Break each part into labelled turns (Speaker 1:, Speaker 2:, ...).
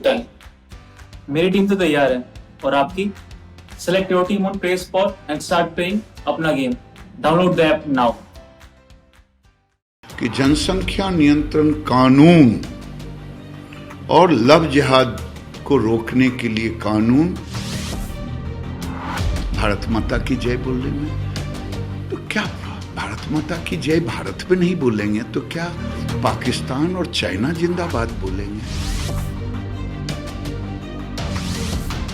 Speaker 1: Done. मेरी team तो तैयार है और आपकी? Select your team on Play Spot and start playing अपना game. Download the app now.
Speaker 2: कि जनसंख्या नियंत्रण कानून और लव जिहाद को रोकने के लिए कानून, भारत माता की जय बोलने में तो क्या भारत माता की जय भारत में नहीं बोलेंगे तो क्या पाकिस्तान और चाइना जिंदाबाद बोलेंगे?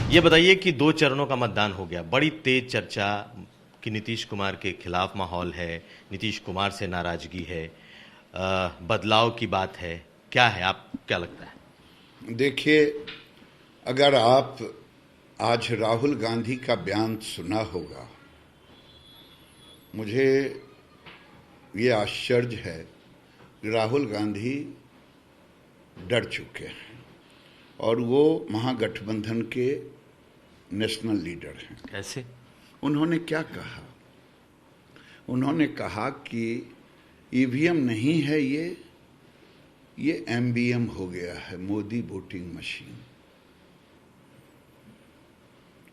Speaker 3: ये बताइए कि 2 चरणों का मतदान हो गया, बड़ी तेज चर्चा कि नीतीश कुमार के खिलाफ माहौल है, नीतीश कुमार से नाराजगी है, बदलाव की बात है, क्या है, आप क्या लगता है?
Speaker 2: देखिए, अगर आप आज राहुल गांधी का बयान सुना होगा, मुझे ये आश्चर्य है कि राहुल गांधी डर चुके हैं और वो महागठबंधन के नेशनल लीडर हैं।
Speaker 3: कैसे?
Speaker 2: उन्होंने क्या कहा? उन्होंने कहा कि ईवीएम नहीं है, ये एमबीएम हो गया है, मोदी वोटिंग मशीन।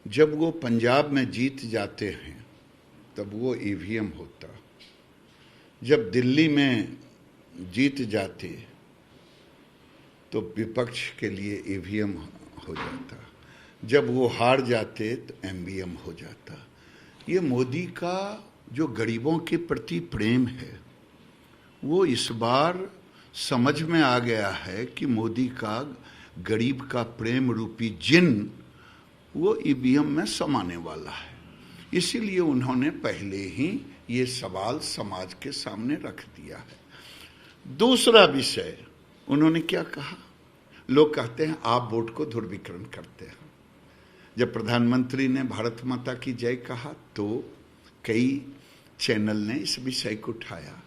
Speaker 2: जब वो पंजाब में जीत जाते हैं तब वो ईवीएम होता, जब दिल्ली में जीत जाते तो विपक्ष के लिए ईवीएम हो जाता, जब वो हार जाते तो एमबीएम हो जाता। ये मोदी का जो गरीबों के प्रति प्रेम है वो इस बार समझ में आ गया है कि मोदी का गरीब का प्रेम रूपी जिन वो ईवीएम में समाने वाला है। इसीलिए उन्होंने पहले ही ये सवाल समाज के सामने रख दिया है। दूसरा विषय उन्होंने क्या कहा? लोग कहते हैं आप वोट को ध्रुवीकरण करते हैं। जब प्रधानमंत्री ने भारत माता की जय कहा तो कई चैनल ने इस विषय को उठाया।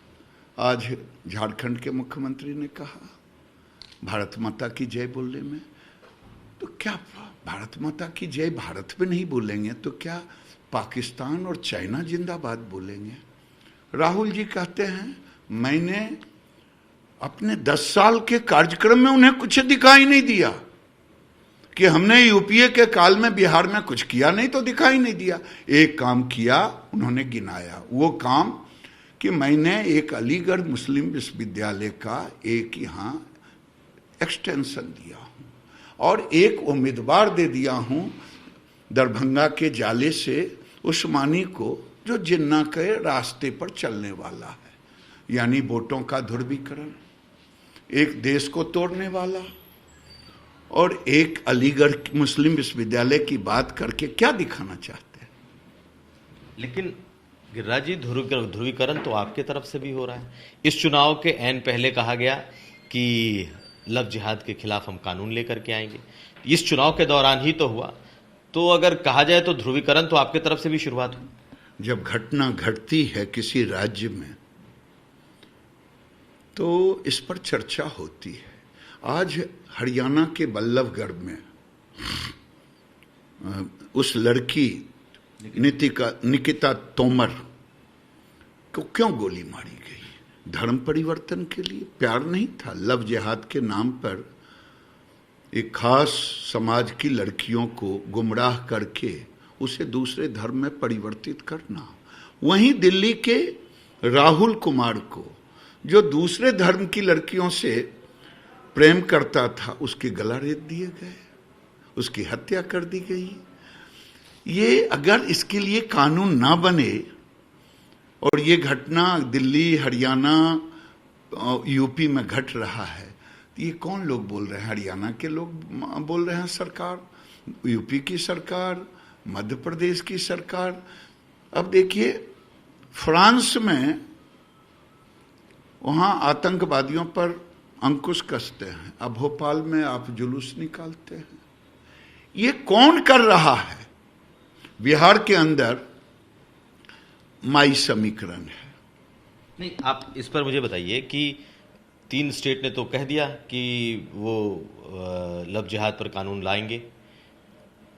Speaker 2: आज झारखंड के मुख्यमंत्री ने कहा भारत माता की जय बोलने में तो क्या भारत माता की जय भारत में नहीं बोलेंगे तो क्या पाकिस्तान और चाइना जिंदाबाद बोलेंगे? राहुल जी कहते हैं मैंने अपने 10 साल के कार्यक्रम में उन्हें कुछ दिखाई नहीं दिया कि हमने यूपीए के काल में बिहार में कुछ किया नहीं तो दिखाई नहीं दिया। एक काम किया, उन्होंने गिनाया, वो काम कि मैंने एक अलीगढ़ मुस्लिम विश्वविद्यालय का एक यहाँ एक्सटेंशन दिया हूँ और एक उम्मीदवार दे दिया हूँ दरभंगा के जाले से उस्मानी को, जो जिन्ना के रास्ते पर चलने वाला है, यानी वोटों का ध्रुवीकरण, एक देश को तोड़ने वाला। और एक अलीगढ़ मुस्लिम विश्वविद्यालय की बात करके क्या दिखाना चाहते हैं?
Speaker 3: लेकिन गिरिराज जी, ध्रुवीकरण तो आपके तरफ से भी हो रहा है। इस चुनाव के ऐन पहले कहा गया कि लव जिहाद के खिलाफ हम कानून लेकर के आएंगे, इस चुनाव के दौरान ही तो हुआ। तो अगर कहा जाए तो ध्रुवीकरण तो आपके तरफ से भी शुरुआत हुई।
Speaker 2: जब घटना घटती है किसी राज्य में तो इस पर चर्चा होती है। आज हरियाणा के बल्लभगढ़ में उस लड़की निकिता तोमर को क्यों गोली मारी गई? धर्म परिवर्तन के लिए? प्यार नहीं था, लव जिहाद के नाम पर एक खास समाज की लड़कियों को गुमराह करके उसे दूसरे धर्म में परिवर्तित करना। वहीं दिल्ली के राहुल कुमार को, जो दूसरे धर्म की लड़कियों से प्रेम करता था, उसके गला रेत दिए गए, उसकी हत्या कर दी गई। ये अगर इसके लिए कानून ना बने और ये घटना दिल्ली, हरियाणा, यूपी में घट रहा है, ये कौन लोग बोल रहे हैं? हरियाणा के लोग बोल रहे हैं सरकार, यूपी की सरकार, मध्य प्रदेश की सरकार। अब देखिए फ्रांस में वहाँ आतंकवादियों पर अंकुश कसते हैं, अब भोपाल में आप जुलूस निकालते हैं। ये कौन कर रहा है? बिहार के अंदर माई समीकरण है।
Speaker 3: नहीं, आप इस पर मुझे बताइए कि 3 स्टेट ने तो कह दिया कि वो लव जिहाद पर कानून लाएंगे।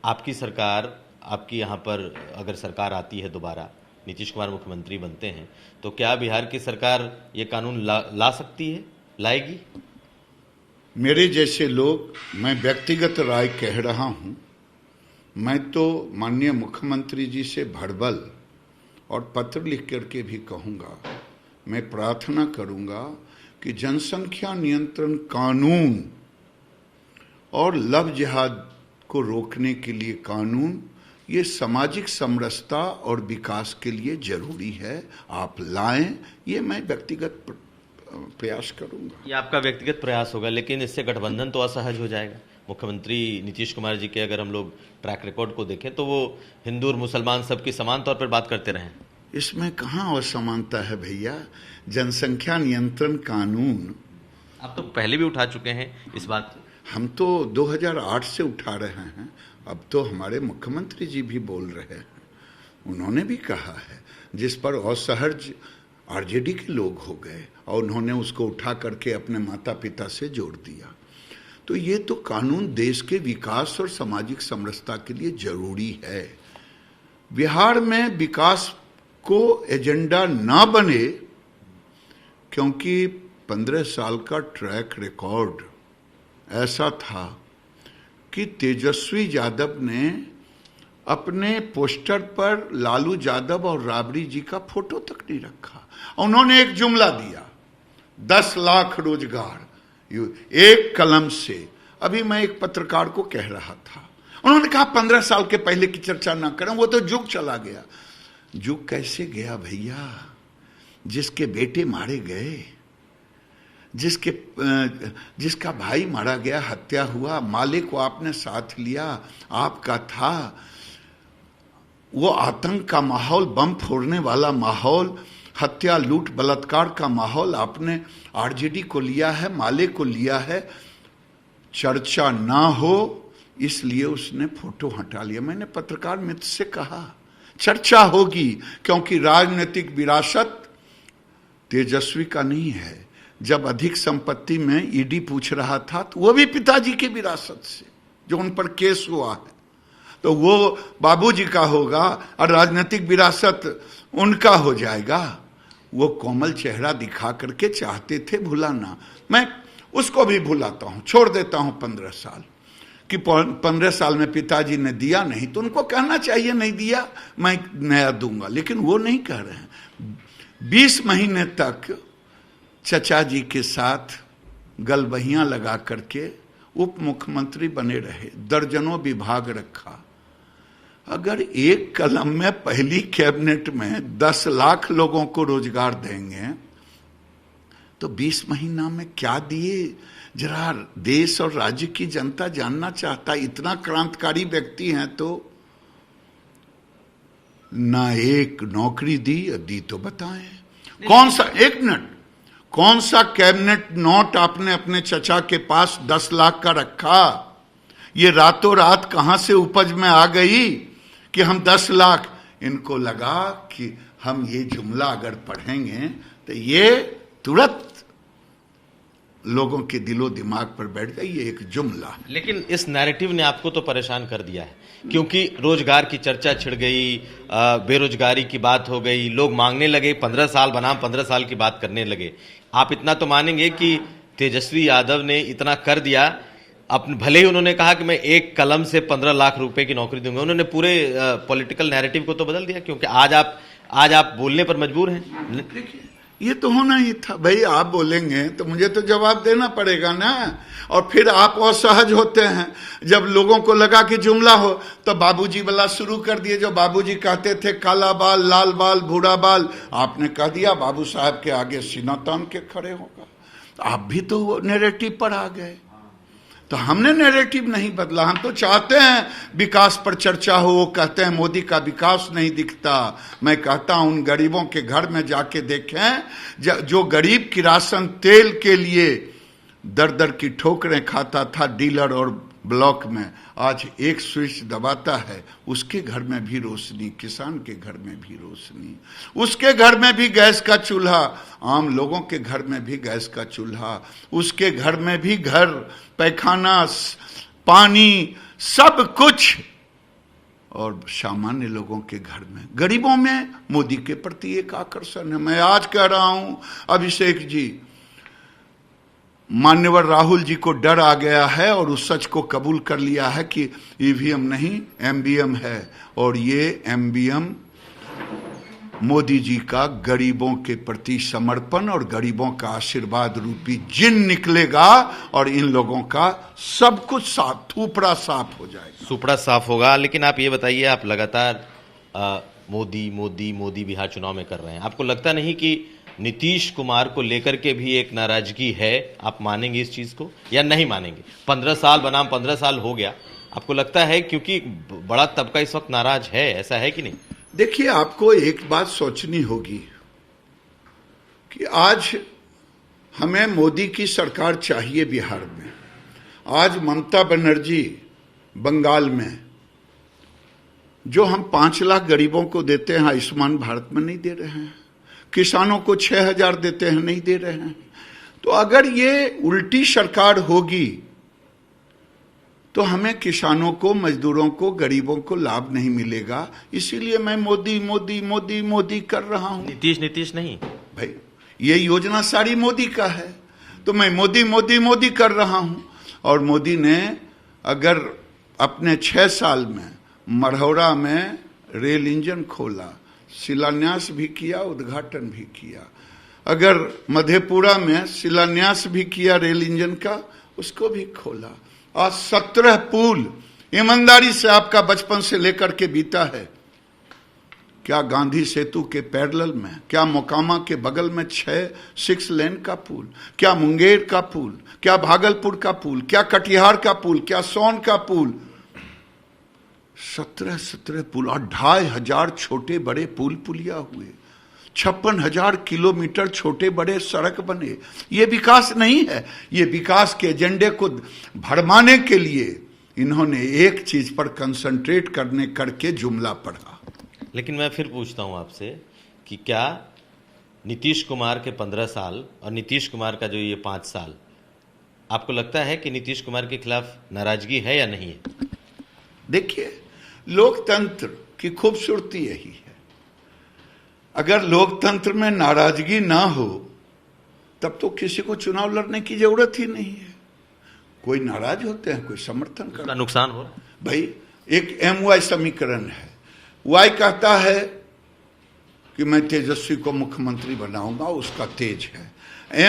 Speaker 3: आपकी सरकार, आपकी यहाँ पर अगर सरकार आती है दोबारा, नीतीश कुमार मुख्यमंत्री बनते हैं, तो क्या बिहार की सरकार ये कानून ला सकती है, लाएगी?
Speaker 2: मेरे जैसे लोग, मैं व्यक्तिगत राय कह रहा हूं, मैं तो माननीय मुख्यमंत्री जी से भड़बल और पत्र लिख करके भी कहूंगा, मैं प्रार्थना करूंगा कि जनसंख्या नियंत्रण कानून और लव जिहाद को रोकने के लिए कानून, ये सामाजिक समरसता और विकास के लिए जरूरी है, आप लाएं, ये मैं व्यक्तिगत प्रयास करूंगा।
Speaker 3: ये आपका व्यक्तिगत प्रयास होगा, लेकिन इससे गठबंधन तो असहज हो जाएगा। मुख्यमंत्री नीतीश कुमार जी के अगर हम लोग ट्रैक रिकॉर्ड को देखें तो वो हिंदू और मुसलमान सबकी समान तौर पर बात करते रहे।
Speaker 2: इसमें कहाँ असमानता है भैया? जनसंख्या नियंत्रण कानून
Speaker 3: आप तो पहले भी उठा चुके हैं इस बात को।
Speaker 2: हम तो 2008 से उठा रहे हैं, अब तो हमारे मुख्यमंत्री जी भी बोल रहे हैं, उन्होंने भी कहा है, जिस पर असहज आरजेडी के लोग हो गए और उन्होंने उसको उठा करके अपने माता पिता से जोड़ दिया। तो ये तो कानून देश के विकास और सामाजिक समरसता के लिए जरूरी है। बिहार में विकास को एजेंडा ना बने, क्योंकि 15 साल का ट्रैक रिकॉर्ड ऐसा था कि तेजस्वी यादव ने अपने पोस्टर पर लालू यादव और राबड़ी जी का फोटो तक नहीं रखा। उन्होंने एक जुमला दिया, 10 लाख रोजगार एक कलम से। अभी मैं एक पत्रकार को कह रहा था, उन्होंने कहा 15 साल के पहले की चर्चा ना करें, वो तो जुग चला गया। जुग कैसे गया भैया? जिसके बेटे मारे गए, जिसका भाई मारा गया, हत्या हुआ, मालिक को आपने साथ लिया, आपका था, वो आतंक का माहौल, बम फोड़ने वाला माहौल, हत्या लूट बलात्कार का माहौल आपने आरजेडी को लिया है, मालिक को लिया है। चर्चा ना हो इसलिए उसने फोटो हटा लिया। मैंने पत्रकार मित्र से कहा चर्चा होगी, क्योंकि राजनीतिक विरासत तेजस्वी का नहीं है। जब अधिक संपत्ति में ईडी पूछ रहा था तो वो भी पिताजी की विरासत से, जो उन पर केस हुआ है, तो वो बाबूजी का होगा और राजनीतिक विरासत उनका हो जाएगा। वो कोमल चेहरा दिखा करके चाहते थे भुलाना, मैं उसको भी भुलाता हूं, छोड़ देता हूं 15 साल कि 15 साल में पिताजी ने दिया नहीं तो उनको कहना चाहिए नहीं दिया, मैं नया दूंगा, लेकिन वो नहीं कह रहे हैं। 20 महीने तक चचा जी के साथ गलबहियां लगा करके उप मुख्यमंत्री बने रहे, दर्जनों विभाग रखा। अगर एक कलम में पहली कैबिनेट में 10 लाख लोगों को रोजगार देंगे तो 20 महीना में क्या दिए? जरा देश और राज्य की जनता जानना चाहता। इतना क्रांतिकारी व्यक्ति हैं तो ना एक नौकरी दी तो बताएं। कौन सा, एक मिनट, कौन सा कैबिनेट नोट आपने अपने चचा के पास 10 लाख का रखा? ये रातों रात कहां से उपज में आ गई कि हम 10 लाख? इनको लगा कि हम ये जुमला अगर पढ़ेंगे तो ये तुरंत लोगों के दिलो दिमाग पर बैठ गई, ये एक जुमला है।
Speaker 3: लेकिन इस नैरेटिव ने आपको तो परेशान कर दिया है, क्योंकि रोजगार की चर्चा छिड़ गई, बेरोजगारी की बात हो गई, लोग मांगने लगे 15 साल बनाम 15 साल की बात करने लगे। आप इतना तो मानेंगे कि तेजस्वी यादव ने इतना कर दिया, अपने भले ही उन्होंने कहा कि मैं एक कलम से 15 लाख रुपए की नौकरी दूंगा, उन्होंने पूरे पॉलिटिकल नैरेटिव को तो बदल दिया, क्योंकि आज आप बोलने पर मजबूर हैं।
Speaker 2: ये तो होना ही था भाई, आप बोलेंगे तो मुझे तो जवाब देना पड़ेगा ना। और फिर आप असहज होते हैं जब लोगों को लगा कि जुमला हो तो बाबूजी वाला शुरू कर दिए। जो बाबूजी कहते थे काला बाल, लाल बाल, भूरा बाल, आपने कह दिया बाबू साहब के आगे सीना तान के खड़े होगा। तो आप भी तो नैरेटिव पर आ गए। तो हमने नैरेटिव नहीं बदला, हम तो चाहते हैं विकास पर चर्चा हो। वो कहते हैं मोदी का विकास नहीं दिखता। मैं कहता हूं उन गरीबों के घर में जाके देखें जो गरीब की राशन तेल के लिए दर दर की ठोकरें खाता था डीलर और ब्लॉक में, आज एक स्विच दबाता है, उसके घर में भी रोशनी, किसान के घर में भी रोशनी, उसके घर में भी गैस का चूल्हा, आम लोगों के घर में भी गैस का चूल्हा, उसके घर में भी घर, पैखाना, पानी, सब कुछ। और सामान्य लोगों के घर में, गरीबों में मोदी के प्रति एक आकर्षण है। मैं आज कह रहा हूं अभिषेक जी, मान्यवर राहुल जी को डर आ गया है और उस सच को कबूल कर लिया है कि ईवीएम नहीं एमबीएम है, और ये एमबीएम मोदी जी का गरीबों के प्रति समर्पण और गरीबों का आशीर्वाद रूपी जिन निकलेगा और इन लोगों का सब कुछ साफ, थूपड़ा साफ हो जाएगा,
Speaker 3: सुपड़ा साफ होगा। लेकिन आप ये बताइए, आप लगातार मोदी मोदी मोदी बिहार चुनाव में कर रहे हैं, आपको लगता नहीं कि नीतीश कुमार को लेकर के भी एक नाराजगी है? आप मानेंगे इस चीज को या नहीं मानेंगे? 15 साल बनाम 15 साल हो गया, आपको लगता है क्योंकि बड़ा तबका इस वक्त नाराज है, ऐसा है कि नहीं?
Speaker 2: देखिए, आपको एक बात सोचनी होगी कि आज हमें मोदी की सरकार चाहिए बिहार में। आज ममता बनर्जी बंगाल में जो हम 5 लाख गरीबों को देते हैं आयुष्मान भारत में नहीं दे रहे हैं, किसानों को 6,000 देते हैं नहीं दे रहे हैं। तो अगर ये उल्टी सरकार होगी तो हमें किसानों को, मजदूरों को, गरीबों को लाभ नहीं मिलेगा। इसीलिए मैं मोदी मोदी मोदी मोदी कर रहा हूं।
Speaker 3: नीतीश नहीं
Speaker 2: भाई, ये योजना सारी मोदी का है, तो मैं मोदी मोदी मोदी कर रहा हूं। और मोदी ने अगर अपने 6 साल में मढ़ौरा में रेल इंजन खोला, शिलान्यास भी किया, उद्घाटन भी किया, अगर मधेपुरा में शिलान्यास भी किया रेल इंजन का, उसको भी खोला। आज 17 पुल ईमानदारी से आपका बचपन से लेकर के बीता है। क्या गांधी सेतु के पैरेलल में, क्या मोकामा के बगल में 6 लेन का पुल, क्या मुंगेर का पुल, क्या भागलपुर का पुल, क्या कटिहार का पुल, क्या सोन का पुल, 17 पुल और 2,500 छोटे बड़े पुल पुलिया हुए, 56,000 किलोमीटर छोटे बड़े सड़क बने। ये विकास नहीं है। ये विकास के एजेंडे को भरमाने के लिए इन्होंने एक चीज पर कंसंट्रेट करके जुमला पढ़ा।
Speaker 3: लेकिन मैं फिर पूछता हूं आपसे कि क्या नीतीश कुमार के 15 साल और नीतीश कुमार का जो ये 5 साल, आपको लगता है कि नीतीश कुमार के खिलाफ नाराजगी है या नहीं है?
Speaker 2: देखिए, लोकतंत्र की खूबसूरती यही है, अगर लोकतंत्र में नाराजगी ना हो तब तो किसी को चुनाव लड़ने की जरूरत ही नहीं है। कोई नाराज होते हैं, कोई समर्थन करता है,
Speaker 3: नुकसान हो।
Speaker 2: भाई, एक MY समीकरण है। Y कहता है कि मैं तेजस्वी को मुख्यमंत्री बनाऊंगा, उसका तेज है।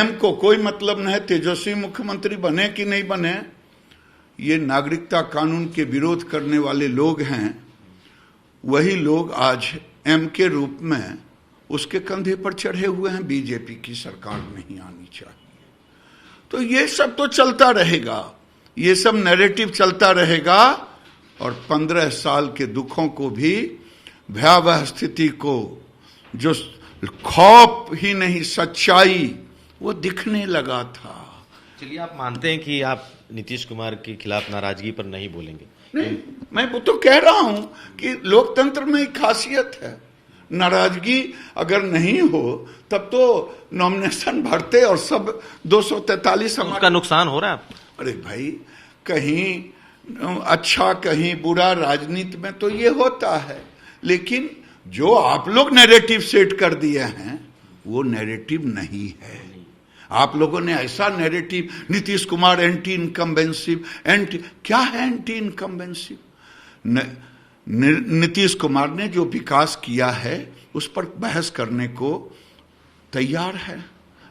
Speaker 2: M को कोई मतलब नहीं है तेजस्वी मुख्यमंत्री बने कि नहीं बने। ये नागरिकता कानून के विरोध करने वाले लोग हैं, वही लोग आज M के रूप में उसके कंधे पर चढ़े हुए हैं। बीजेपी की सरकार नहीं आनी चाहिए। तो ये सब तो चलता रहेगा, ये सब नैरेटिव चलता रहेगा, और 15 साल के दुखों को भी, भयावह स्थिति को, जो खौफ ही नहीं सच्चाई, वो दिखने लगा था।
Speaker 3: चलिए, आप मानते हैं कि आप नीतीश कुमार के खिलाफ नाराजगी पर नहीं बोलेंगे?
Speaker 2: नहीं, मैं वो तो कह रहा हूं कि लोकतंत्र में एक खासियत है, नाराजगी अगर नहीं हो तब तो नॉमिनेशन भरते और सब 243
Speaker 3: उसका नुकसान हो रहा है आपको?
Speaker 2: अरे भाई, कहीं अच्छा कहीं बुरा राजनीति में तो ये होता है, लेकिन जो आप लोग नैरेटिव सेट कर दिए हैं वो नैरेटिव नहीं है। आप लोगों ने ऐसा नैरेटिव, नीतीश कुमार एंटी इनकम्बेंसिव, क्या है एंटी इनकम्बेंसिव? नीतीश कुमार ने जो विकास किया है उस पर बहस करने को तैयार है,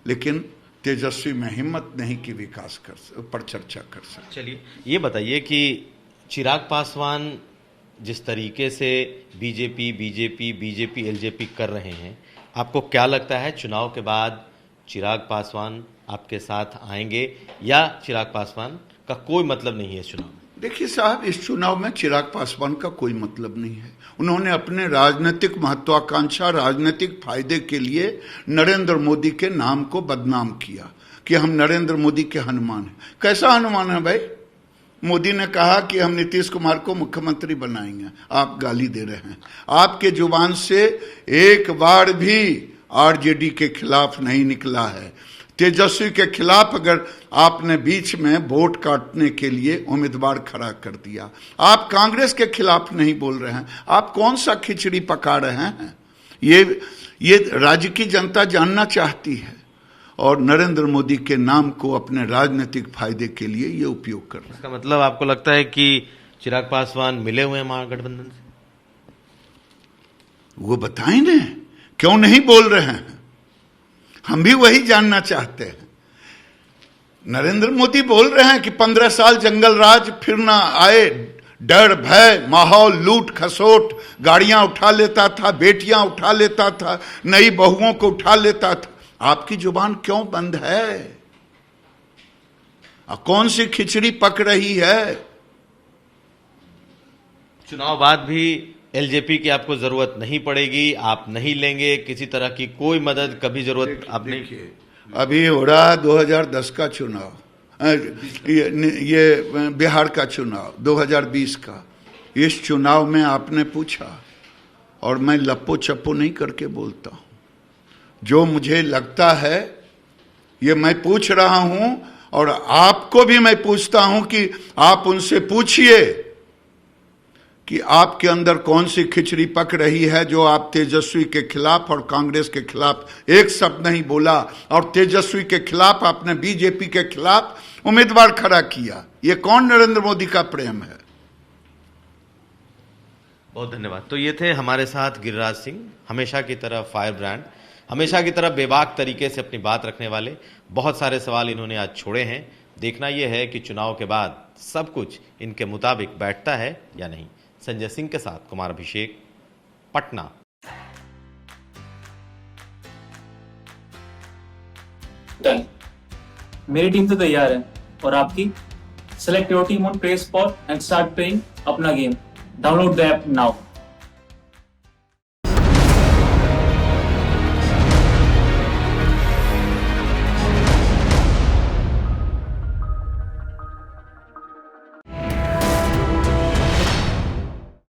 Speaker 2: लेकिन तेजस्वी में हिम्मत नहीं कि विकास पर चर्चा कर सके।
Speaker 3: चलिए, ये बताइए कि चिराग पासवान जिस तरीके से बीजेपी एलजेपी कर रहे हैं, आपको क्या लगता है चुनाव के बाद चिराग पासवान आपके साथ आएंगे या चिराग पासवान का कोई मतलब नहीं है इस चुनाव में?
Speaker 2: देखिए साहब, इस चुनाव में चिराग पासवान का कोई मतलब नहीं है। उन्होंने अपने राजनीतिक महत्वाकांक्षा, राजनीतिक फायदे के लिए नरेंद्र मोदी के नाम को बदनाम किया कि हम नरेंद्र मोदी के हनुमान हैं। कैसा हनुमान है भाई? मोदी ने कहा कि हम नीतीश कुमार को मुख्यमंत्री बनाएंगे, आप गाली दे रहे हैं। आपके जुबान से एक बार भी आरजेडी के खिलाफ नहीं निकला है। तेजस्वी के खिलाफ अगर आपने बीच में वोट काटने के लिए उम्मीदवार खड़ा कर दिया, आप कांग्रेस के खिलाफ नहीं बोल रहे हैं, आप कौन सा खिचड़ी पका रहे हैं? ये राज्य की जनता जानना चाहती है। और नरेंद्र मोदी के नाम को अपने राजनीतिक फायदे के लिए ये उपयोग कर रहा है।
Speaker 3: इसका मतलब आपको लगता है कि चिराग पासवान मिले हुए हैं महागठबंधन से?
Speaker 2: वो बताएं ना, क्यों नहीं बोल रहे हैं? हम भी वही जानना चाहते हैं। नरेंद्र मोदी बोल रहे हैं कि 15 साल जंगल राज फिर ना आए, डर भय माहौल लूट खसोट, गाड़ियां उठा लेता था, बेटियां उठा लेता था, नई बहुओं को उठा लेता था। आपकी जुबान क्यों बंद है? कौन सी खिचड़ी पक रही है?
Speaker 3: चुनाव बाद भी एलजेपी की आपको जरूरत नहीं पड़ेगी, आप नहीं लेंगे किसी तरह की कोई मदद, कभी जरूरत आप नहीं?
Speaker 2: अभी हो रहा 2010 का चुनाव, ये बिहार का चुनाव 2020 का। इस चुनाव में आपने पूछा और मैं लप्पो चप्पो नहीं करके बोलता हूं। जो मुझे लगता है ये मैं पूछ रहा हूं, और आपको भी मैं पूछता हूं कि आप उनसे पूछिए कि आपके अंदर कौन सी खिचड़ी पक रही है जो आप तेजस्वी के खिलाफ और कांग्रेस के खिलाफ एक शब्द नहीं बोला, और तेजस्वी के खिलाफ आपने बीजेपी के खिलाफ उम्मीदवार खड़ा किया। ये कौन नरेंद्र मोदी का प्रेम है?
Speaker 3: बहुत धन्यवाद। तो ये थे हमारे साथ गिरिराज सिंह, हमेशा की तरह फायर ब्रांड, हमेशा की तरह बेबाक तरीके से अपनी बात रखने वाले। बहुत सारे सवाल इन्होंने आज छोड़े हैं। देखना यह है कि चुनाव के बाद सब कुछ इनके मुताबिक बैठता है या नहीं। संजय सिंह के साथ कुमार अभिषेक, पटना।
Speaker 1: डन। मेरी टीम तो तैयार है, और आपकी? Select your team on Play Spot and start playing अपना game. Download the app now.